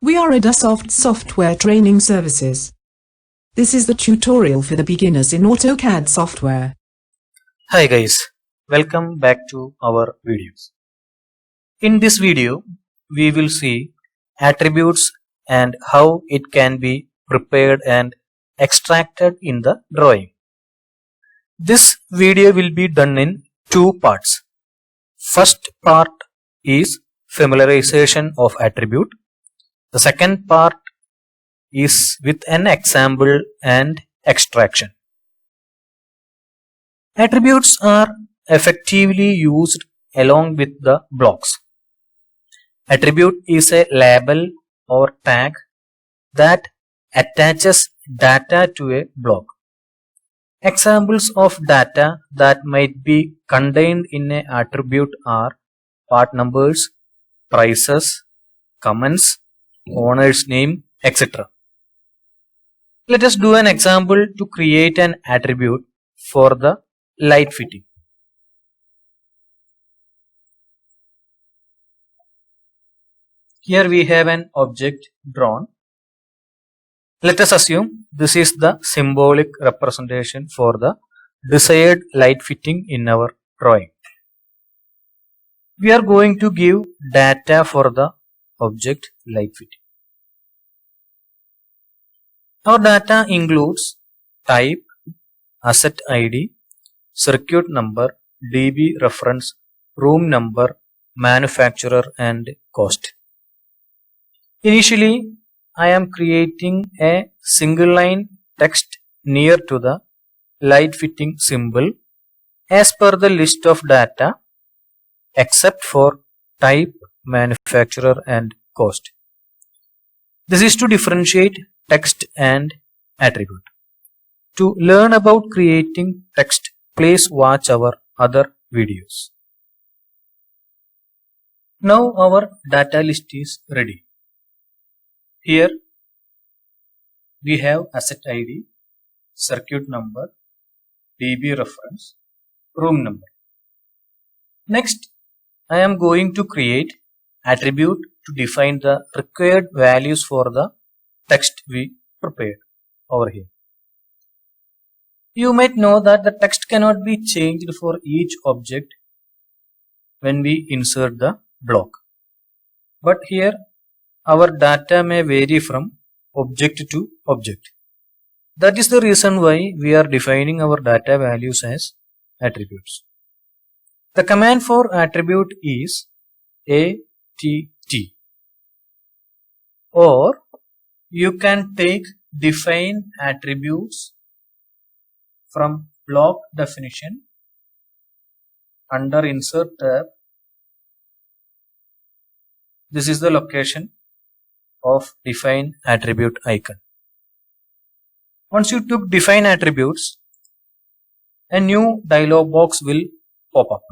We are Adasoft Software Training Services. This is the tutorial for the beginners in AutoCAD software. Hi guys, welcome back to our videos. In this video, we will see attributes and how it can be prepared and extracted in the drawing. This video will be done in two parts. First part is familiarization of attribute. The second part is with an example and extraction. Attributes are effectively used along with the blocks. Attribute is a label or tag that attaches data to a block. Examples of data that might be contained in an attribute are part numbers, prices, comments, owner's name, etc. Let us do an example to create an attribute for the light fitting. Here we have an object drawn. Let us assume this is the symbolic representation for the desired light fitting in our drawing. We are going to give data for the object light fitting. Our data includes type, asset ID, circuit number, DB reference, room number, manufacturer and cost. Initially, I am creating a single line text near to the light fitting symbol as per the list of data except for type, manufacturer and cost. This is to differentiate text and attribute. To learn about creating text, please watch our other videos. Now our data list is ready. Here we have asset ID, circuit number, DB reference, room number. Next, I am going to create attribute to define the required values for the text we prepared over here. You might know that the text cannot be changed for each object when we insert the block. But here our data may vary from object to object. That is the reason why we are defining our data values as attributes. The command for attribute is att, or you can take define attributes from block definition under insert tab. This is the location of define attribute icon. Once you took define attributes, a new dialog box will pop up.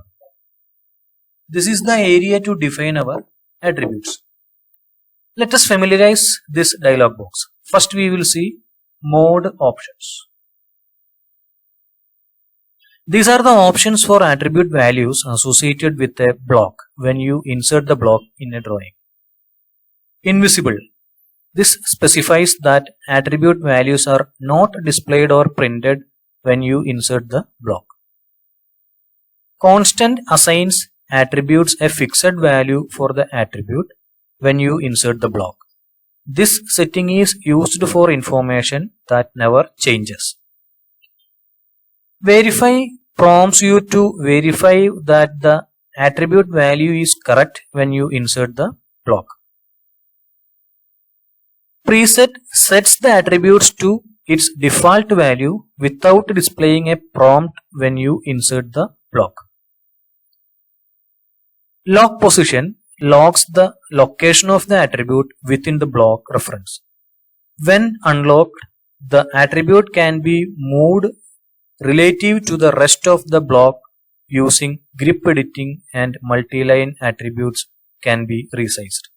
This is the area to define our attributes. Let us familiarize this dialog box. First we will see mode options. These are the options for attribute values associated with a block when you insert the block in a drawing. Invisible. This specifies that attribute values are not displayed or printed when you insert the block. Constant assigns attributes a fixed value for the attribute when you insert the block. This setting is used for information that never changes. Verify prompts you to verify that the attribute value is correct when you insert the block. Preset sets the attributes to its default value without displaying a prompt when you insert the block. Lock position locks the location of the attribute within the block reference. When unlocked, the attribute can be moved relative to the rest of the block using grip editing, and multi-line attributes can be resized.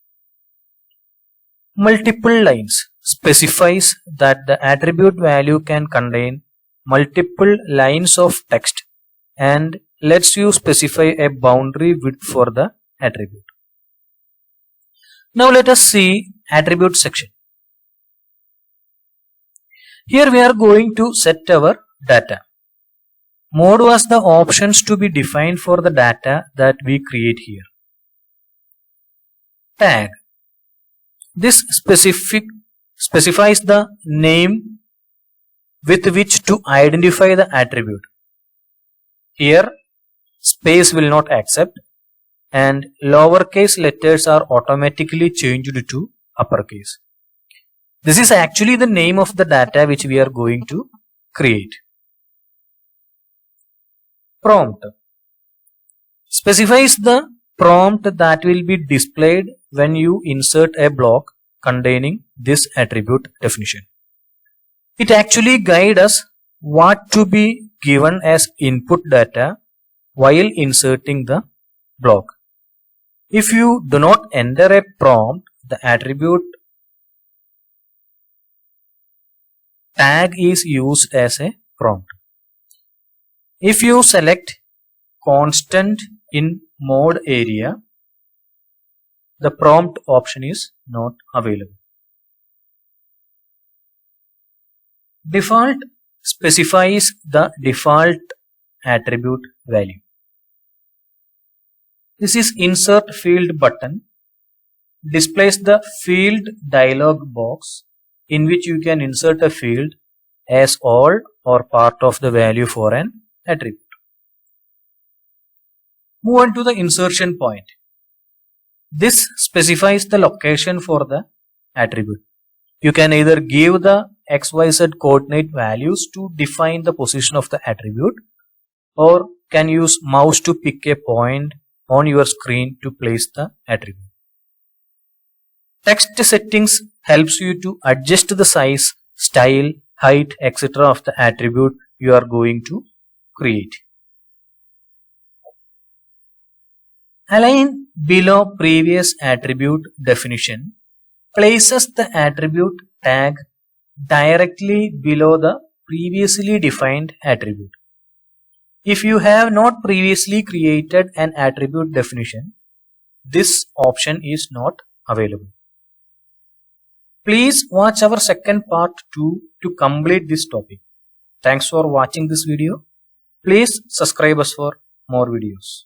Multiple lines specifies that the attribute value can contain multiple lines of text and lets you specify a boundary width for the attribute. Now let us see attribute section. Here we are going to set our data. Mode was the options to be defined for the data that we create here. Tag. This specifies the name with which to identify the attribute. Here space will not accept and lowercase letters are automatically changed to uppercase. This is actually the name of the data which we are going to create. Prompt specifies the prompt that will be displayed when you insert a block containing this attribute definition. It actually guides us what to be given as input data while inserting the block. If you do not enter a prompt, the attribute tag is used as a prompt. If you select constant in mode area, the prompt option is not available. Default specifies the default attribute value. This is insert field button, displays the field dialog box in which you can insert a field as all or part of the value for an attribute. Move on to the insertion point. This specifies the location for the attribute. You can either give the XYZ coordinate values to define the position of the attribute or can use mouse to pick a point on your screen to place the attribute. Text settings helps you to adjust the size, style, height, etc. of the attribute you are going to create. Align below previous attribute definition places the attribute tag directly below the previously defined attribute. If you have not previously created an attribute definition, this option is not available. Please watch our second part 2 to complete this topic. Thanks for watching this video. Please subscribe us for more videos.